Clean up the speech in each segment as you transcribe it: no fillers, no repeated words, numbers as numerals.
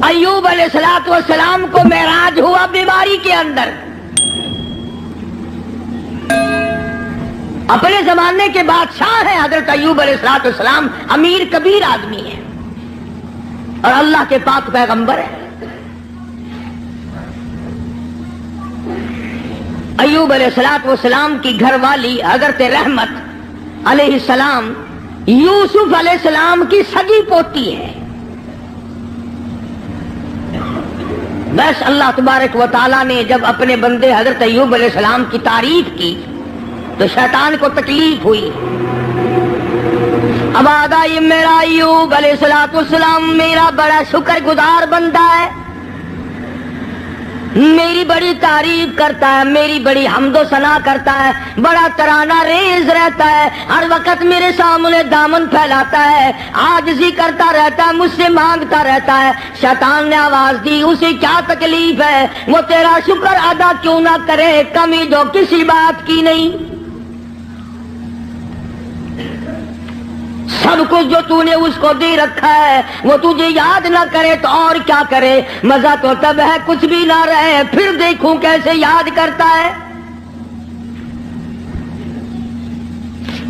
ایوب علیہ السلام کو معراج ہوا بیماری کے اندر. اپنے زمانے کے بادشاہ ہیں حضرت ایوب علیہ السلام, امیر کبیر آدمی ہیں اور اللہ کے پاک پیغمبر ہیں. ایوب علیہ السلام کی گھر والی حضرت رحمت علیہ السلام یوسف علیہ السلام کی سگی پوتی ہے. بس اللہ تبارک و تعالیٰ نے جب اپنے بندے حضرت ایوب علیہ السلام کی تعریف کی تو شیطان کو تکلیف ہوئی. اب آگا یہ میرا ایوب علیہ السلام میرا بڑا شکر گزار بندہ ہے, میری بڑی تعریف کرتا ہے, میری بڑی حمد و ثنا کرتا ہے, بڑا ترانہ ریز رہتا ہے, ہر وقت میرے سامنے دامن پھیلاتا ہے, عاجزی کرتا رہتا ہے, مجھ سے مانگتا رہتا ہے. شیطان نے آواز دی اسے کیا تکلیف ہے, وہ تیرا شکر ادا کیوں نہ کرے, کمی جو کسی بات کی نہیں, سب کچھ جو تو نے اس کو دے رکھا ہے وہ تجھے یاد نہ کرے تو اور کیا کرے. مزہ تو تب ہے کچھ بھی نہ رہے, پھر دیکھوں کیسے یاد کرتا ہے.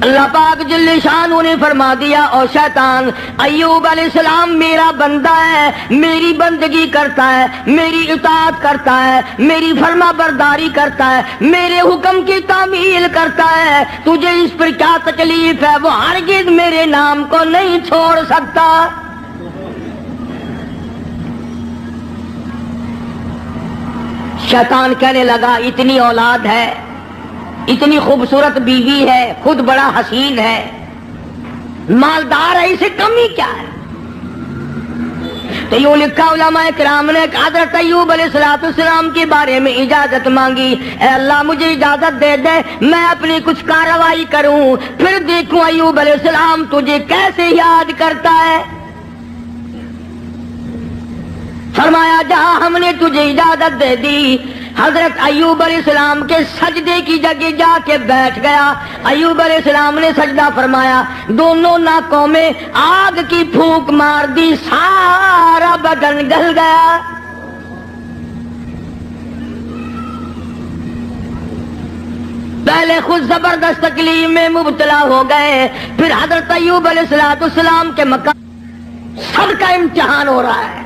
اللہ پاک جل شانہ نے فرما دیا, اور شیطان ایوب علیہ السلام میرا بندہ ہے, میری بندگی کرتا ہے, میری اطاعت کرتا ہے, میری فرما برداری کرتا ہے, میرے حکم کی تعمیل کرتا ہے. تجھے اس پر کیا تکلیف ہے, وہ ہرگز میرے نام کو نہیں چھوڑ سکتا. شیطان کہنے لگا اتنی اولاد ہے, اتنی خوبصورت بیوی ہے, خود بڑا حسین ہے, مالدار ہے, اسے کمی کیا ہے. تو یوں لکھا علماء کرام نے حضرت ایوب علیہ السلام کے بارے میں اجازت مانگی, اے اللہ مجھے اجازت دے دے میں اپنی کچھ کارروائی کروں, پھر دیکھوں ایوب علیہ السلام تجھے کیسے یاد کرتا ہے. فرمایا جہاں ہم نے تجھے اجازت دے دی, حضرت ایوب علیہ السلام کے سجدے کی جگہ جا کے بیٹھ گیا. ایوب علیہ السلام نے سجدہ فرمایا, دونوں ناکوں میں آگ کی پھونک مار دی, سارا بدن گل گیا. پہلے خود زبردست تکلیف میں مبتلا ہو گئے, پھر حضرت ایوب علیہ السلام کے مقام سب کا امتحان ہو رہا ہے.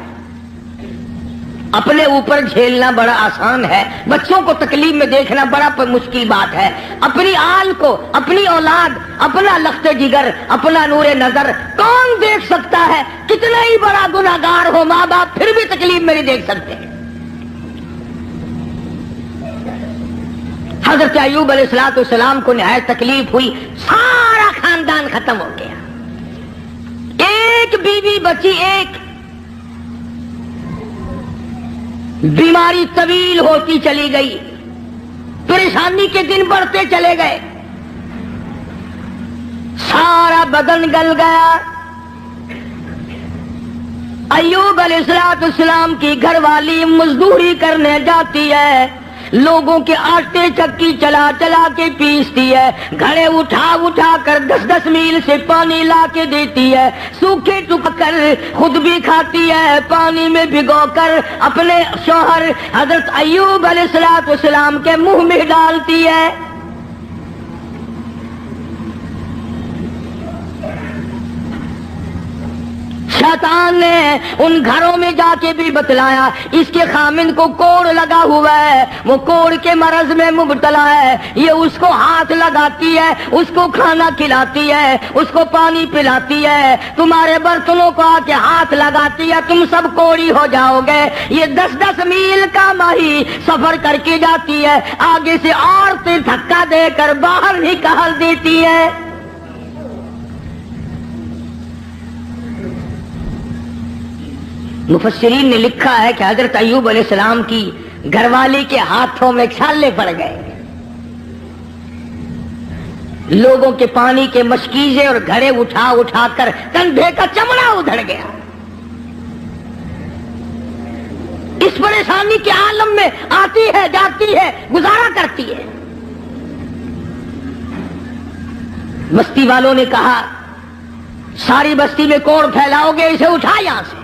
اپنے اوپر جھیلنا بڑا آسان ہے, بچوں کو تکلیف میں دیکھنا بڑا مشکل بات ہے. اپنی آل کو, اپنی اولاد, اپنا لخت جگر, اپنا نور نظر کون دیکھ سکتا ہے؟ کتنا ہی بڑا گناہگار ہو ماں باپ پھر بھی تکلیف میں نہیں دیکھ سکتے. حضرت ایوب علیہ السلام کو نہایت تکلیف ہوئی, سارا خاندان ختم ہو گیا, ایک بیوی بچی, ایک. بیماری طویل ہوتی چلی گئی, پریشانی کے دن بڑھتے چلے گئے, سارا بدن گل گیا. ایوب علیہ السلام کی گھر والی مزدوری کرنے جاتی ہے, لوگوں کے آٹے چکی چلا چلا کے پیستی ہے, گھڑے اٹھا اٹھا کر 10-10 میل سے پانی لا کے دیتی ہے, سوکھے ٹک کر خود بھی کھاتی ہے, پانی میں بھگو کر اپنے شوہر حضرت ایوب علیہ السلام کے منہ میں ڈالتی ہے. شیطان نے ان گھروں میں جا کے بھی بتلایا, اس کے خامن کو کوڑ لگا ہوا ہے, وہ کوڑ کے مرض میں مبتلا ہے, یہ اس کو ہاتھ لگاتی ہے, اس کو کھانا کھلاتی ہے, اس کو پانی پلاتی ہے, تمہارے برتنوں کو آ کے ہاتھ لگاتی ہے, تم سب کوڑی ہو جاؤ گے. یہ 10-10 میل کا ماہی سفر کر کے جاتی ہے, آگے سے عورتیں دھکا دے کر باہر نکال دیتی ہے. مفسرین نے لکھا ہے کہ حضرت ایوب علیہ السلام کی گھر والی کے ہاتھوں میں چھالے پڑ گئے, لوگوں کے پانی کے مشکیزے اور گھڑے اٹھا اٹھا کر کندھے کا چمڑا ادھڑ گیا. اس پریشانی کے عالم میں آتی ہے, جاتی ہے, گزارا کرتی ہے. بستی والوں نے کہا ساری بستی میں کوڑ پھیلاؤ گے, اسے اٹھا یہاں سے.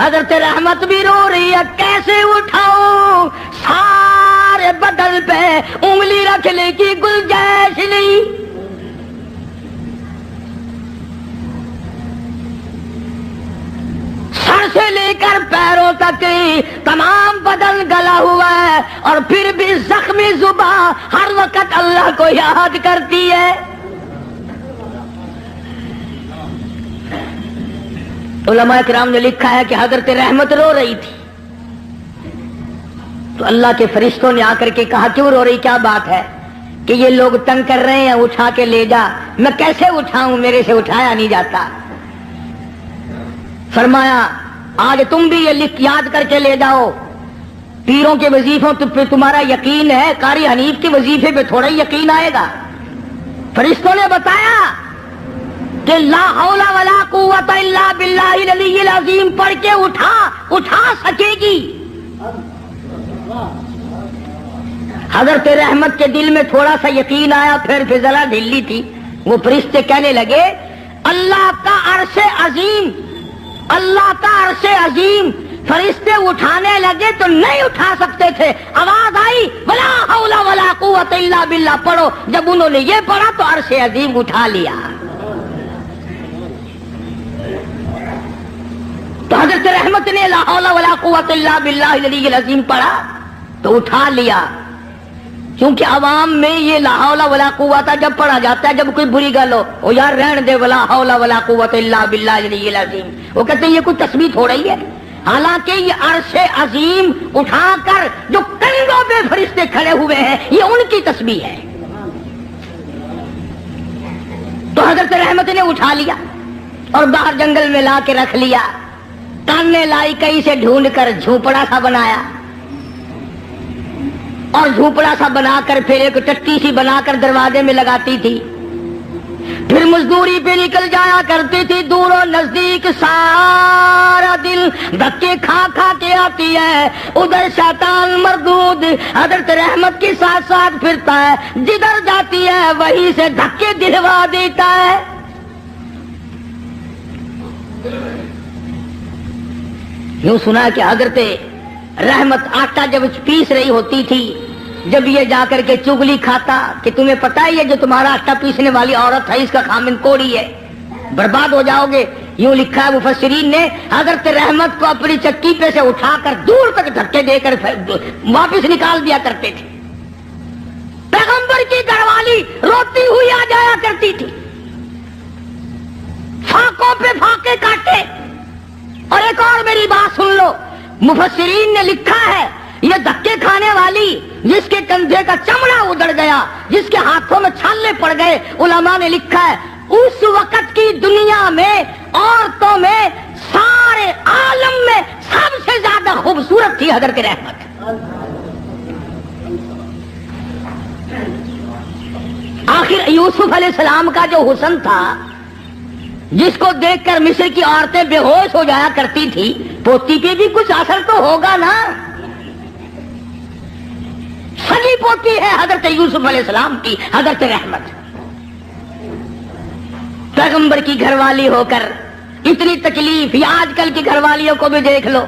حضرت رحمت بھی رو رہی ہے، کیسے اٹھاؤں، سارے بدن پہ انگلی رکھنے کی گنجائش نہیں۔ سر سے لے کر پیروں تک تمام بدن گلا ہوا ہے، اور پھر بھی زخمی زبان ہر وقت اللہ کو یاد کرتی ہے۔ علماء کرام نے لکھا ہے کہ حضرت رحمت رو رہی تھی، تو اللہ کے فرشتوں نے آ کر کے کہا کیوں رو رہی، کیا بات ہے؟ کہ یہ لوگ تنگ کر رہے ہیں، اٹھا کے لے جا۔ میں کیسے اٹھاؤں، میرے سے اٹھایا نہیں جاتا۔ فرمایا آج تم بھی یہ لکھ یاد کر کے لے جاؤ، پیروں کے وظیفوں پہ تمہارا یقین ہے، قاری حنیف کے وظیفے پہ تھوڑا ہی یقین آئے گا۔ فرشتوں نے بتایا کہ لا حول ولا قوت الا باللہ العلی العظیم پڑھ کے اٹھا سکے گی۔ حضرت رحمت کے دل میں تھوڑا سا یقین آیا، پھر فضلہ ڈھیلی تھی۔ وہ فرشتے کہنے لگے اللہ کا عرش عظیم، اللہ کا عرش عظیم۔ فرشتے اٹھانے لگے تو نہیں اٹھا سکتے تھے، آواز آئی ولا حول ولا قوت الا باللہ پڑھو۔ جب انہوں نے یہ پڑھا تو عرش عظیم اٹھا لیا۔ تو حضرت رحمت نے لا حول ولا قوت الا باللہ العلی العظیم پڑھا تو اٹھا لیا۔ کیونکہ عوام میں یہ لا حول ولا قوت جب پڑھا جاتا ہے، جب کوئی بری گل ہو، وہ یار رہن دے ولا حول ولا قوت الا باللہ العلی العظیم، وہ کہتے ہیں یہ کوئی تسبیح ہو رہی ہے۔ حالانکہ یہ عرش عظیم اٹھا کر جو کندھوں پہ فرشتے کھڑے ہوئے ہیں، یہ ان کی تسبیح ہے۔ تو حضرت رحمت نے اٹھا لیا اور باہر جنگل میں لا کے رکھ لیا۔ کاننے لائی کہیں سے ڈھونڈ کر جھوپڑا سا بنایا، اور جھوپڑا سا بنا کر پھر ایک ٹٹی سی بنا کر دروازے میں لگاتی تھی۔ پھر مزدوری پہ نکل جایا کرتی تھی، دور و نزدیک سارا دن دھکے کھا کھا کے آتی ہے۔ ادھر شیطان مردود حضرت رحمت کے ساتھ ساتھ پھرتا ہے، جدھر جاتی ہے وہیں سے دھکے دلوا دیتا ہے۔ یوں سنا کہ حضرت رحمت آٹا جب پیس رہی ہوتی تھی، جب یہ جا کر کے چگلی کھاتا کہ تمہیں پتا ہی ہے جو تمہارا آٹا پیسنے والی عورت ہے اس کا خامن کوڑی ہے، برباد ہو جاؤ گے۔ یوں لکھا ہے مفسرین نے، حضرت رحمت کو اپنی چکی پہ سے اٹھا کر دور تک دھکے دے کر واپس نکال دیا کرتے تھے۔ پیغمبر کی گھر والی روتی ہوئی آ جایا کرتی تھی، فاقوں پہ فاقے کاٹے۔ اور ایک اور میری بات سن لو، مفسرین نے لکھا ہے یہ دھکے کھانے والی جس کے کندھے کا چمڑا اجڑ گیا، جس کے ہاتھوں میں چھالے پڑ گئے، علماء نے لکھا ہے اس وقت کی دنیا میں عورتوں میں سارے عالم میں سب سے زیادہ خوبصورت تھی حضرت رحمت۔ آخر یوسف علیہ السلام کا جو حسن تھا، جس کو دیکھ کر مصر کی عورتیں بے ہوش ہو جایا کرتی تھی، پوتی پہ بھی کچھ اثر تو ہوگا نا۔ سگی پوتی ہے حضرت یوسف علیہ السلام کی حضرت رحمت، پیغمبر کی گھر والی ہو کر اتنی تکلیف۔ یا آج کل کی گھر والیوں کو بھی دیکھ لو،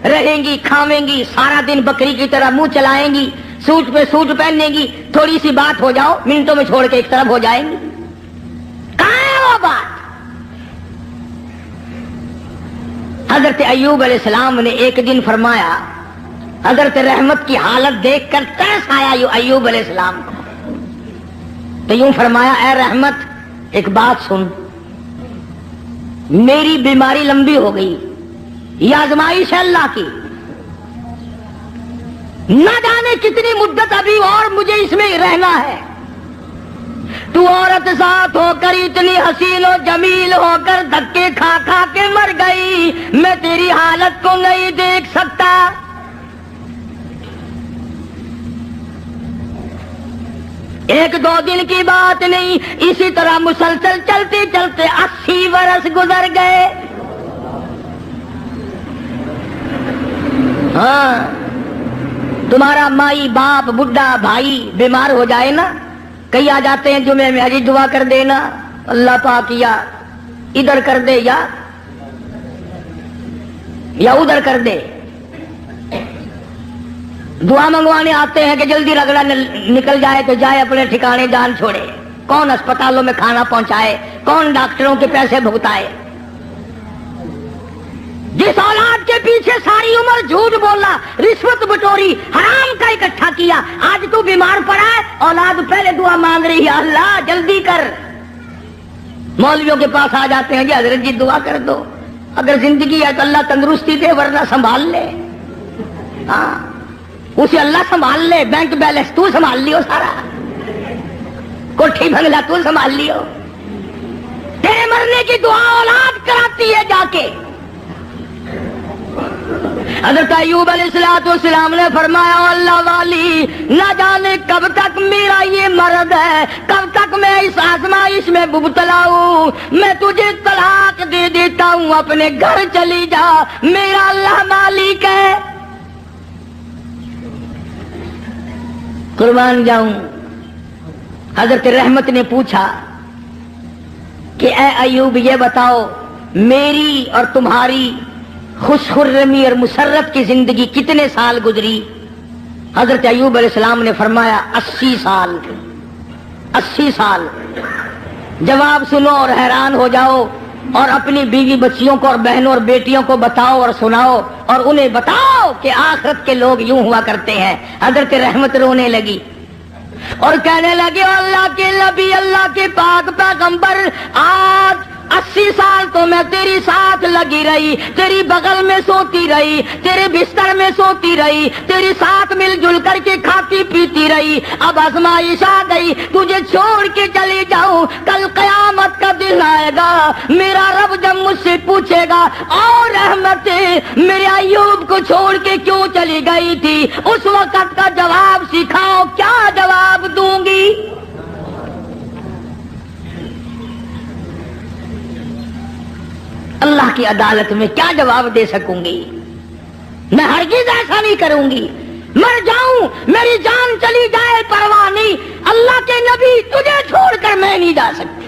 رہیں گی کھاویں گی، سارا دن بکری کی طرح منہ چلائیں گی، سوٹ پہ سوٹ پہنیں گی، تھوڑی سی بات ہو جاؤ منٹوں میں چھوڑ کے ایک طرف ہو جائیں گی۔ کہاں ہے وہ بات؟ حضرت ایوب علیہ السلام نے ایک دن فرمایا، حضرت رحمت کی حالت دیکھ کر ترس آیا ایوب علیہ السلام کو، تو یوں فرمایا اے رحمت ایک بات سن، میری بیماری لمبی ہو گئی، یہ آزمائش ہے اللہ کی، نہ جانے کتنی مدت ابھی اور مجھے اس میں رہنا ہے۔ تو عورت ساتھ ہو کر اتنی حسین و جمیل ہو کر دھکے کھا کھا کے مر گئی، میں تیری حالت کو نہیں دیکھ سکتا۔ ایک دو دن کی بات نہیں، اسی طرح مسلسل چلتے چلتے 80 برس گزر گئے۔ ہاں، تمہارا مائی باپ بڈھا بھائی بیمار ہو جائے نا، کئی آ جاتے ہیں جمعے میں حجی دعا کر دینا، اللہ پاک یا ادھر کر دے، یا یا ادھر کر دے. دعا منگوانے آتے ہیں کہ جلدی رگڑا نکل جائے تو جائے اپنے ٹھکانے جان چھوڑے. کون اسپتالوں میں کھانا پہنچائے, کون ڈاکٹروں کے پیسے بھگتائے. جس اولاد کے پیچھے ساری عمر جھوٹ بولا, رشوت بٹوری, حرام کا اکٹھا کیا, آج تو بیمار پڑا ہے, اولاد پہلے دعا مانگ رہی ہے اللہ جلدی کر. مولویوں کے پاس آ جاتے ہیں جی حضرت جی دعا کر دو, اگر زندگی ہے تو اللہ تندرستی دے ورنہ سنبھال لے. ہاں اسے اللہ سنبھال لے, بینک بیلنس تو سنبھال لیو, سارا کوٹھی بنگلہ تو سنبھال لیو. تیرے مرنے کی دعا اولاد کراتی ہے جا کے. حضرت ایوب علیہ السلام نے فرمایا اللہ والی نہ جانے کب تک میرا یہ مرض ہے, کب تک میں اس آزمائش میں مبتلا ہوں, میں تجھے طلاق دے دیتا ہوں, اپنے گھر چلی جا, میرا اللہ مالک ہے. قربان جاؤں. حضرت رحمت نے پوچھا کہ اے ایوب یہ بتاؤ میری اور تمہاری خوش خرمی اور مسرت کی زندگی کتنے سال گزری؟ حضرت ایوب علیہ السلام نے فرمایا 80 سال. 80 سال. جواب سنو اور حیران ہو جاؤ, اور اپنی بیوی بچیوں کو اور بہنوں اور بیٹیوں کو بتاؤ اور سناؤ, اور انہیں بتاؤ کہ آخرت کے لوگ یوں ہوا کرتے ہیں. حضرت رحمت رونے لگی اور کہنے لگے اللہ کے نبی, اللہ کے پاک پیغمبر, آج 80 سال تو میں تیری ساتھ لگی رہی, تیری بغل میں سوتی رہی, تیرے بستر میں سوتی رہی, تیری ساتھ مل جل کر کے کھاتی پیتی رہی. اب آزمائش آ گئی, تجھے چھوڑ کے چلی جاؤں, کل قیامت کا دن آئے گا, میرا رب جب مجھ سے پوچھے گا اور رحمت میرے ایوب کو چھوڑ کے کیوں چلی گئی تھی, اس وقت کا جواب سکھاؤ, کیا جواب دوں گی؟ اللہ کی عدالت میں کیا جواب دے سکوں گی؟ میں ہرگز ایسا نہیں کروں گی. مر جاؤں, میری جان چلی جائے پرواہ نہیں, اللہ کے نبی تجھے چھوڑ کر میں نہیں جا سکتی.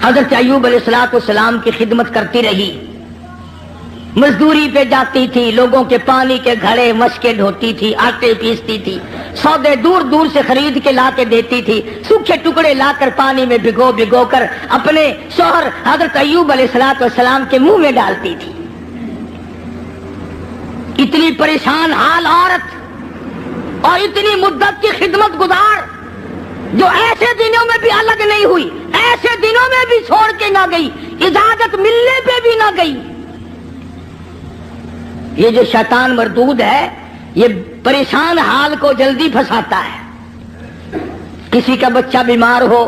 حضرت ایوب علیہ السلام کی خدمت کرتی رہی, مزدوری پہ جاتی تھی, لوگوں کے پانی کے گھڑے مشکے ڈھوتی تھی, آٹے پیستی تھی, سودے دور دور سے خرید کے لا کے دیتی تھی, سوکھے ٹکڑے لا کر پانی میں بھگو بھگو کر اپنے شوہر حضرت ایوب علیہ السلام کے منہ میں ڈالتی تھی. اتنی پریشان حال عورت اور اتنی مدت کی خدمت گزار جو ایسے دنوں میں بھی الگ نہیں ہوئی, ایسے دنوں میں بھی چھوڑ کے نہ گئی, اجازت ملنے پہ بھی نہ گئی. یہ جو شیطان مردود ہے یہ پریشان حال کو جلدی پھنساتا ہے. کسی کا بچہ بیمار ہو,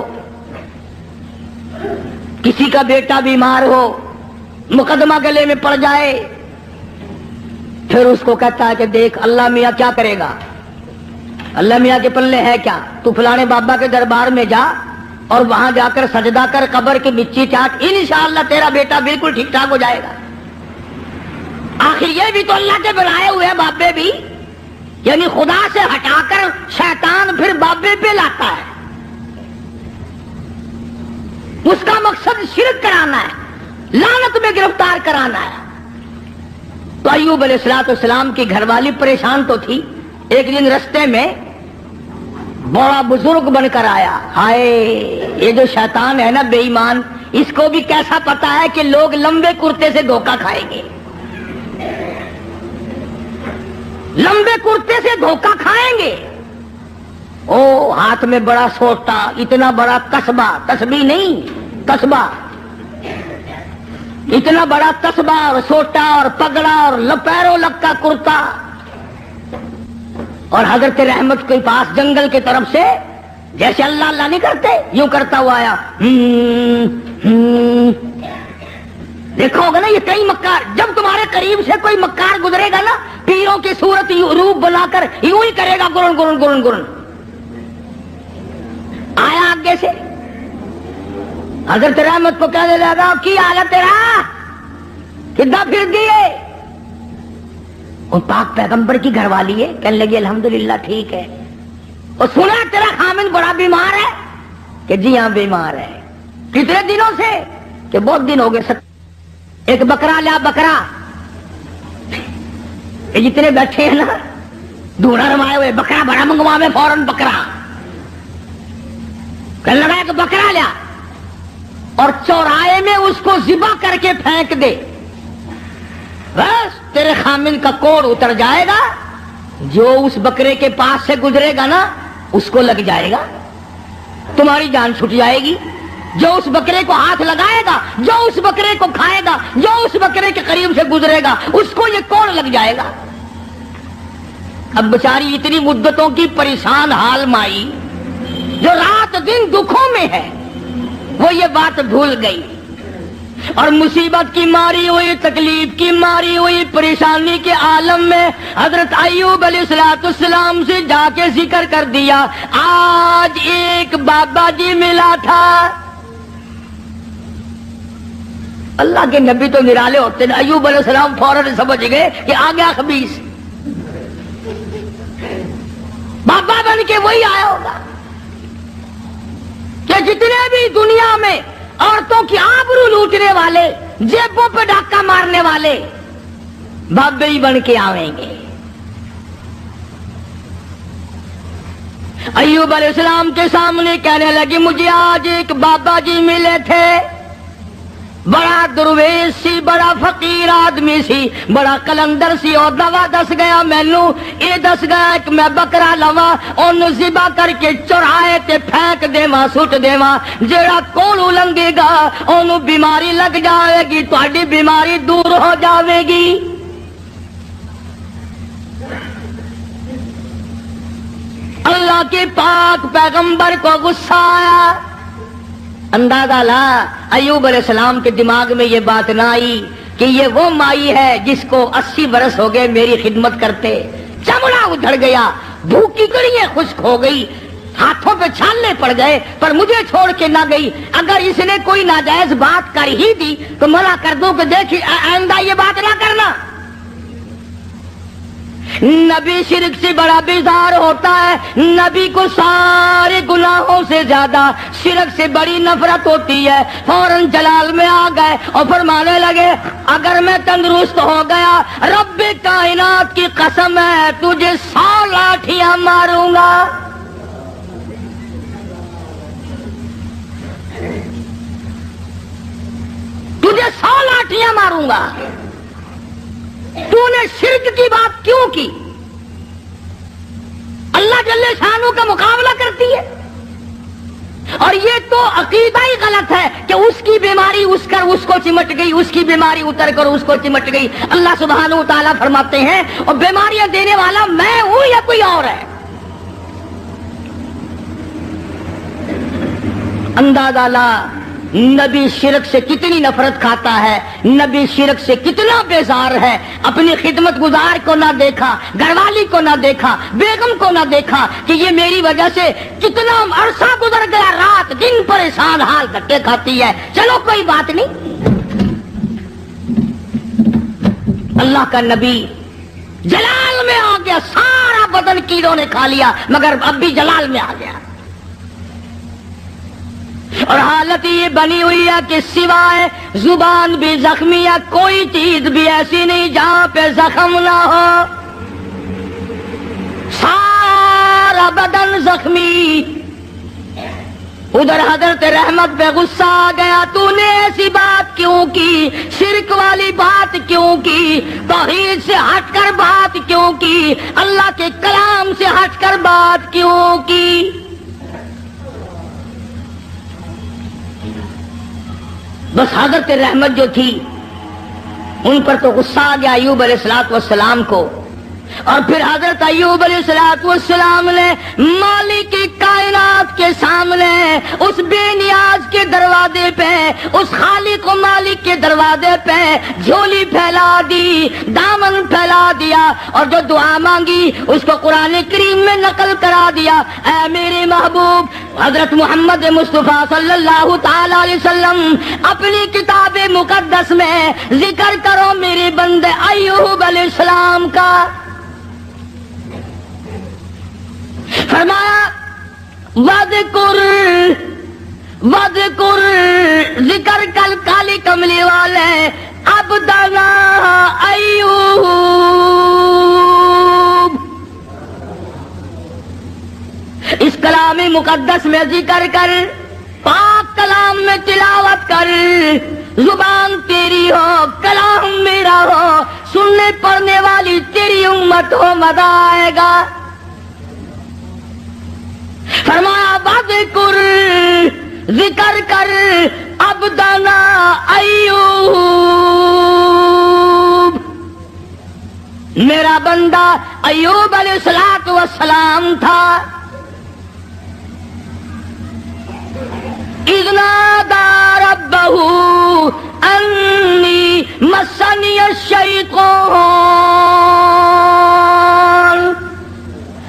کسی کا بیٹا بیمار ہو, مقدمہ گلے میں پڑ جائے, پھر اس کو کہتا ہے کہ دیکھ اللہ میاں کیا کرے گا, اللہ میاں کے پلے ہے کیا, تو فلانے بابا کے دربار میں جا اور وہاں جا کر سجدہ کر, قبر کی مٹی چاٹ, انشاءاللہ تیرا بیٹا بالکل ٹھیک ٹھاک ہو جائے گا. آخر یہ بھی تو اللہ کے بنائے ہوئے بابے بھی, یعنی خدا سے ہٹا کر شیطان پھر بابے پہ لاتا ہے. اس کا مقصد شرک کرانا ہے, لعنت میں گرفتار کرانا ہے. تو ایوب علیہ السلام کی گھر والی پریشان تو تھی. ایک دن رستے میں بڑا بزرگ بن کر آیا. ہائے یہ جو شیطان ہے نا بے ایمان, اس کو بھی کیسا پتا ہے کہ لوگ لمبے کرتے سے دھوکہ کھائیں گے, لمبے کرتے سے دھوکہ کھائیں گے. او ہاتھ میں بڑا سوٹا, اتنا بڑا قصبہ, تسبیح نہیں قصبہ, اتنا بڑا قصبہ اور سوٹا اور پگڑا اور پیروں لگ کا کرتا, اور حضرت رحمت کے پاس جنگل کی طرف سے جیسے اللہ اللہ نہیں کرتے یوں کرتا ہوا آیا. دیکھا ہوگا نا یہ کئی مکار, جب تمہارے قریب سے کوئی مکار گزرے گا نا پیروں کی صورت روپ بنا کر یوں ہی کرے گا, گرن گرن گرن گرن. آیا آگے سے حضرت رحمت کو کہنے لگا کی حالت تیرا, کدھر پھر دیے. اور پاک پیغمبر کی گھر والی ہے, کہنے لگی الحمدللہ ٹھیک ہے. اور سنا تیرا خامن بڑا بیمار ہے, کہ جی ہاں بیمار ہے. کتنے دنوں سے, کہ بہت دن ہو گئے ایک بکرا لیا بکرا، یہ جتنے بیٹھے ہیں نا دھونا رمائے ہوئے بکرا بڑا منگوا میں فوراً بکرا کہنے لگا کہ بکرا لیا اور چوراہے میں اس کو ذبح کر کے پھینک دے، بس تیرے خامن کا کوڑ اتر جائے گا، جو اس بکرے کے پاس سے گزرے گا نا اس کو لگ جائے گا، تمہاری جان چھٹ جائے گی، جو اس بکرے کو ہاتھ لگائے گا، جو اس بکرے کو کھائے گا، جو اس بکرے کے قریب سے گزرے گا اس کو یہ کوڑ لگ جائے گا۔ اب بیچاری اتنی مدتوں کی پریشان حال مائی جو رات دن دکھوں میں ہے وہ یہ بات بھول گئی اور مصیبت کی ماری ہوئی، تکلیف کی ماری ہوئی، پریشانی کے عالم میں حضرت ایوب علیہ السلام سے جا کے ذکر کر دیا، آج ایک بابا جی ملا تھا۔ اللہ کے نبی تو نرالے ہوتے ہیں، ایوب علیہ السلام فوراً سمجھ گئے کہ آ گیا خبیث، بابا بن کے وہی آیا ہوگا کہ جتنے بھی دنیا میں عورتوں کی آبرو لوٹنے والے، جیبوں پہ ڈاکہ مارنے والے بابے ہی بن کے آویں گے۔ ایوب علیہ السلام کے سامنے کہنے لگی مجھے آج ایک بابا جی ملے تھے، بڑا درویش سی، بڑا فقیر آدمی سی، بڑا کلندر سی، اور دوا دس گیا مینو یہ دس گیا کہ میں بکرا لوا اونوں ذبح کر کے چوراہے تے پھینک دیواں، سٹ دیواں، جیڑا کولو لنگے گا اونوں بیماری لگ جائے گی، تہاڈی بیماری دور ہو جاوے گی۔ اللہ کے پاک پیغمبر کو غصہ آیا، اندازہ لا ایوب علیہ السلام کے دماغ میں یہ بات نہ آئی کہ یہ وہ مائی ہے جس کو 80 برس ہو گئے میری خدمت کرتے، چمڑا اجڑ گیا، بھوکی کڑیاں خشک ہو گئی، ہاتھوں پہ چھالنے پڑ گئے، پر مجھے چھوڑ کے نہ گئی۔ اگر اس نے کوئی ناجائز بات کر ہی دی تو منع کر دوں کہ دیکھیے آئندہ یہ بات نہ کرنا۔ نبی شرک سے بڑا بیزار ہوتا ہے، نبی کو سارے گناہوں سے زیادہ شرک سے بڑی نفرت ہوتی ہے۔ فوراً جلال میں آ گئے اور فرمانے لگے اگر میں تندرست ہو گیا رب کائنات کی قسم ہے تجھے 100 لاٹھیاں ماروں گا۔ تجھے 100 لاٹھیاں ماروں گا۔ تو نے شرک کی بات کیوں کی؟ اللہ جل شانہ کا مقابلہ کرتی ہے، اور یہ تو عقیدہ ہی غلط ہے کہ اس کی بیماری اس کو چمٹ گئی، اس کی بیماری اتر کر اس کو چمٹ گئی۔ اللہ سبحانہ و تعالیٰ فرماتے ہیں اور بیماریاں دینے والا میں ہوں یا کوئی اور ہے؟ اندازہ لا نبی شرک سے کتنی نفرت کھاتا ہے، نبی شرک سے کتنا بیزار ہے، اپنی خدمت گزار کو نہ دیکھا، گھر والی کو نہ دیکھا، بیگم کو نہ دیکھا کہ یہ میری وجہ سے کتنا عرصہ گزر گیا، رات دن پریشان حال دھکے کھاتی ہے، چلو کوئی بات نہیں۔ اللہ کا نبی جلال میں آ گیا، سارا بدن کیڑوں نے کھا لیا مگر اب بھی جلال میں آ گیا، اور حالت یہ بنی ہوئی ہے کہ سوائے زبان بھی زخمی ہے، کوئی چیز بھی ایسی نہیں جہاں پہ زخم نہ ہو، سارا بدن زخمی۔ ادھر حضرت رحمت پہ غصہ آ گیا، تو نے ایسی بات کیوں کی، شرک والی بات کیوں کی، توحید سے ہٹ کر بات کیوں کی، اللہ کے کلام سے ہٹ کر بات کیوں کی؟ بس حضرت رحمت جو تھی ان پر تو غصہ آ گیا ایوب علیہ السلام کو، اور پھر حضرت ایوب علیہ السلام نے مالک کائنات کے سامنے اس بے نیاز کے دروازے پہ، اس خالق و مالک کے دروازے پہ جھولی پھیلا دی، دامن پھیلا دیا، اور جو دعا مانگی اس کو قرآن کریم میں نقل کرا دیا۔ اے میرے محبوب حضرت محمد مصطفیٰ صلی اللہ تعالی علیہ وسلم اپنی کتاب مقدس میں ذکر کرو میرے بندے ایوب علیہ السلام کا۔ فرمایا وَذْكُرْ وذکر ذکر کل کالی کملی والے عبدنا ایوب. اس کلام مقدس میں ذکر کر، پاک کلام میں تلاوت کر. زبان تیری ہو، کلام میرا ہو، سننے پڑھنے والی تیری امت ہو، مزہ آئے گا. فرمایا وذکر ذکر کر عبدنا ایوب، میرا بندہ ایوب علیہ السلام تھا. اذ نادى ربه انی مسنی الشیطان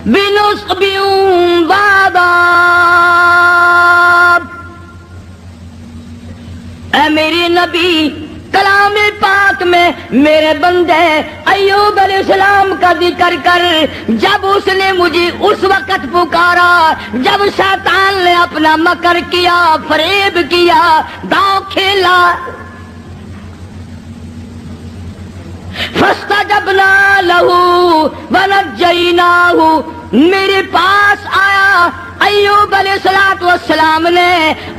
بنصب وعذاب. اے میری نبی، کلام پاک میں میرے بندے ایوب علیہ السلام کا ذکر کر. جب اس نے مجھے اس وقت پکارا جب شیطان نے اپنا مکر کیا، فریب کیا، داؤ کھیلا. فاستجبنا له ونجیناہ، میرے پاس آیا. ایوب علیہ السلام نے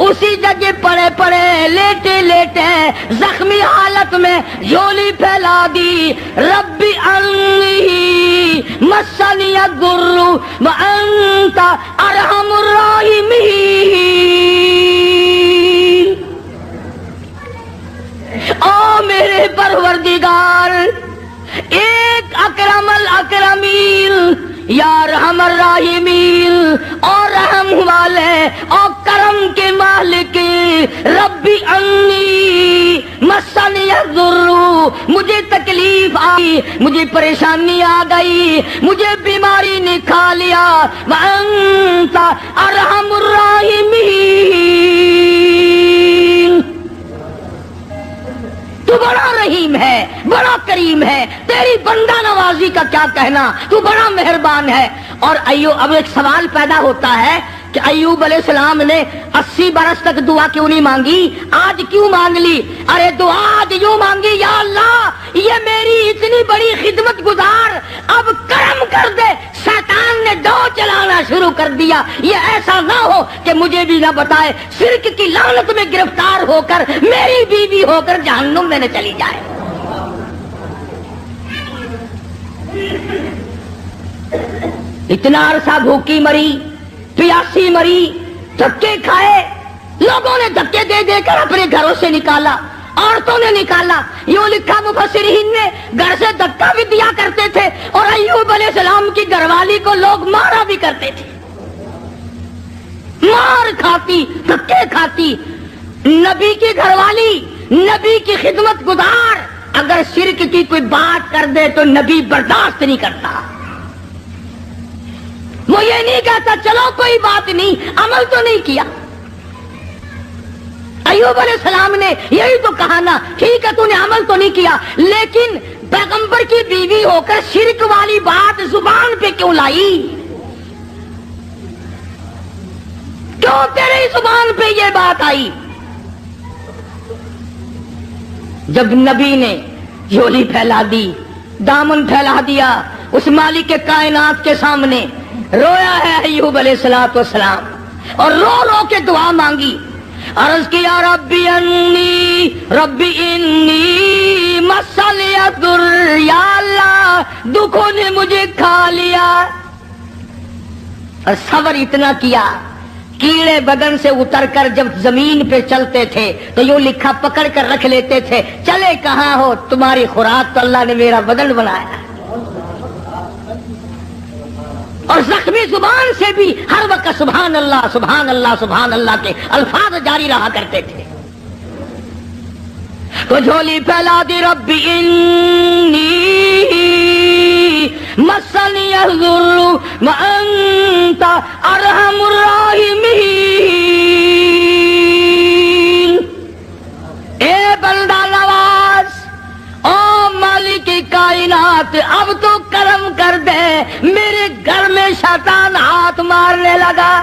اسی جگہ پڑے پڑے لیٹے لیٹے زخمی حالت میں جھولی پھیلا دی. ربی انی مسنی الضر وانت ارحم الراحمین. او میرے پروردگار، ایک اکرم الاکرمین، یا رحم الراحمین، اور رحم والے اور کرم کے مالک. ربی انی مسنی الضر، مجھے تکلیف آئی، مجھے پریشانی آ گئی، مجھے بیماری نے کھا لیا. وانت ارحم الراحمین، تو بڑا رحیم ہے، بڑا کریم ہے، تیری بندہ نوازی کا کیا کہنا، تو بڑا مہربان ہے. اور اب ایک سوال پیدا ہوتا ہے کہ ایوب علیہ السلام نے 80 برس تک دعا کیوں نہیں مانگی، آج کیوں مانگ لی؟ ارے دعا آج یوں مانگی، یا اللہ یہ میری اتنی بڑی خدمت گزار، اب کرم کر دے. شیطان نے دو چلانا شروع کر دیا، یہ ایسا نہ ہو کہ مجھے بھی نہ بتائے، شرک کی لعنت میں گرفتار ہو کر میری بیوی ہو کر جہنم میں نہ چلی جائے. اتنا عرصہ بھوکی مری، پیاسی مری، دھکے کھائے، لوگوں نے دھکے دے دے کر اپنے گھروں سے نکالا، عورتوں نے نکالا. یوں لکھا مفسرین نے، گھر سے دھکا بھی دیا کرتے تھے اور ایوب علیہ السلام کی گھر والی کو لوگ مارا بھی کرتے تھے. مار کھاتی، دھکے کھاتی. نبی کی گھر والی، نبی کی خدمت گزار اگر شرک کی کوئی بات کر دے تو نبی برداشت نہیں کرتا. وہ یہ نہیں کہتا چلو کوئی بات نہیں، عمل تو نہیں کیا. ایوب علیہ السلام نے یہی تو کہا نا، ٹھیک ہے تو نے عمل تو نہیں کیا، لیکن پیغمبر کی بیوی ہو کر شرک والی بات زبان پہ کیوں لائی؟ کیوں تیری زبان پہ یہ بات آئی؟ جب نبی نے جھولی پھیلا دی، دامن پھیلا دیا اس مالک کے کائنات کے سامنے، رویا ہے ایوب علیہ السلام اور رو رو کے دعا مانگی. عرض کیا ربی انی مسنی الضر، یا اللہ دکھوں نے مجھے کھا لیا. اور صبر اتنا کیا، کیڑے بدن سے اتر کر جب زمین پہ چلتے تھے تو یوں لکھا پکڑ کر رکھ لیتے تھے، چلے کہاں ہو، تمہاری خوراک تو اللہ نے میرا بدن بنایا. اور زخمی زبان سے بھی ہر وقت سبحان اللہ سبحان اللہ سبحان اللہ کے الفاظ جاری رہا کرتے تھے. تو جھولی پھیلا دی، ربی انی مسنی الضر وانت ارحم الراحمین. اے بندہ نواز، او مالک کائنات، اب تو کرم کر دے، میرے گھر میں شیطان ہاتھ مارنے لگا.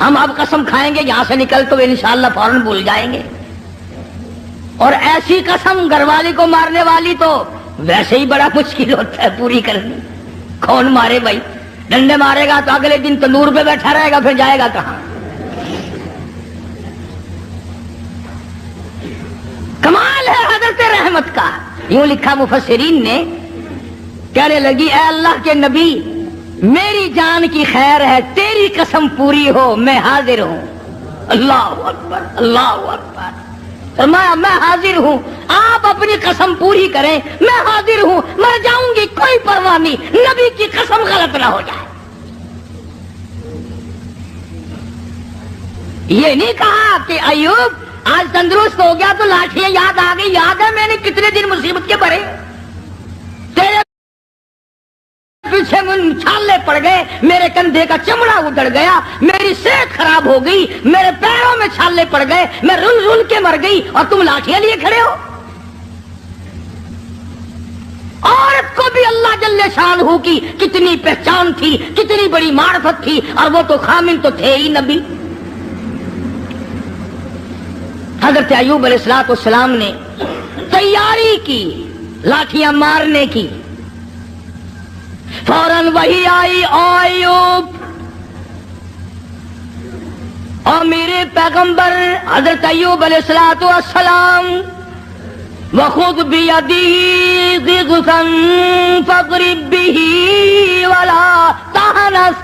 ہم اب قسم کھائیں گے یہاں سے نکل تو انشاءاللہ فوراً بھول جائیں گے. اور ایسی قسم گھر والی کو مارنے والی تو ویسے ہی بڑا مشکل ہوتا ہے پوری کرنی. کون مارے بھائی؟ ڈنڈے مارے گا تو اگلے دن تندور پہ بیٹھا رہے گا، پھر جائے گا کہاں؟ کمال ہے حضرت رحمت کا. یوں لکھا مفسرین نے، کہنے لگی اے اللہ کے نبی میری جان کی خیر ہے، تیری قسم پوری ہو میں حاضر ہوں. اللہ اکبر اللہ اکبر. فرمایا میں حاضر ہوں، آپ اپنی قسم پوری کریں، میں حاضر ہوں، مر جاؤں گی کوئی پرواہ نہیں، نبی کی قسم غلط نہ ہو جائے. یہ نہیں کہا کہ ایوب آج تندرست ہو گیا تو لاٹھیاں یاد آ گئی. یاد ہے میں نے کتنے دن مصیبت کے بھرے، تیرے پیچھے چھالے پڑ گئے، میرے کندھے کا چمڑا اجڑ گیا، میری صحت خراب ہو گئی، میرے پیروں میں چھالے پڑ گئے، میں رل رل کے مر گئی اور تم لاٹھیاں لیے کھڑے ہو. عورت کو بھی اللہ جل شانہ کی کتنی پہچان تھی، کتنی بڑی معرفت تھی، اور وہ تو خامن تو تھے ہی نبی. حضرت ایوب علیہ السلام نے تیاری کی لاٹھیاں مارنے کی. فوراً وہی آئی، او ایوب، اور میرے پیغمبر حضرت ایوب علیہ السلام، وَخُذْ بِيَدِهِ ضِغْثًا فَاضْرِب بِّهِ وَلَا تَحْنَثْ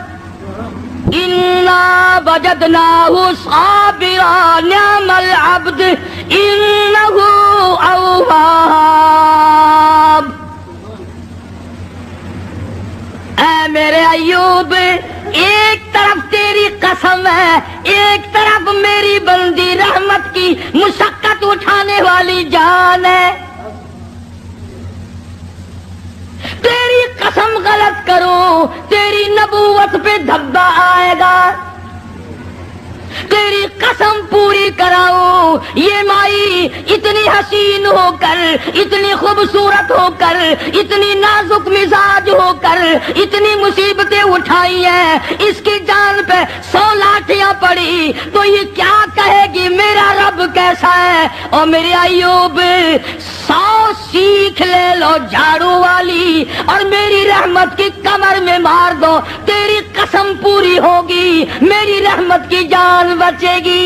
إِنَّا وَجَدْنَاهُ صَابِرًا نِعْمَ الْعَبْدُ إِنَّهُ أَوَّابٌ. اے میرے ایوب، ایک طرف تیری قسم ہے، ایک طرف میری بندی رحمت کی مشقت اٹھانے والی جان ہے. تیری قسم غلط کرو تیری نبوت پہ دھبا آئے گا. تیری قسم پوری کراؤ، یہ مائی اتنی حسین ہو کر، اتنی خوبصورت ہو کر، اتنی نازک مزاج ہو کر اتنی مصیبتیں اٹھائی ہیں، اس کی جان پہ 100 لاٹھیاں پڑی تو یہ کیا کہے گی میرا رب کیسا ہے. اور میرے ایوب 100 سیکھ لے لو جھاڑو والی اور میری رحمت کی کمر میں مار دو، تیری قسم پوری ہوگی، میری رحمت کی جان بچے گی.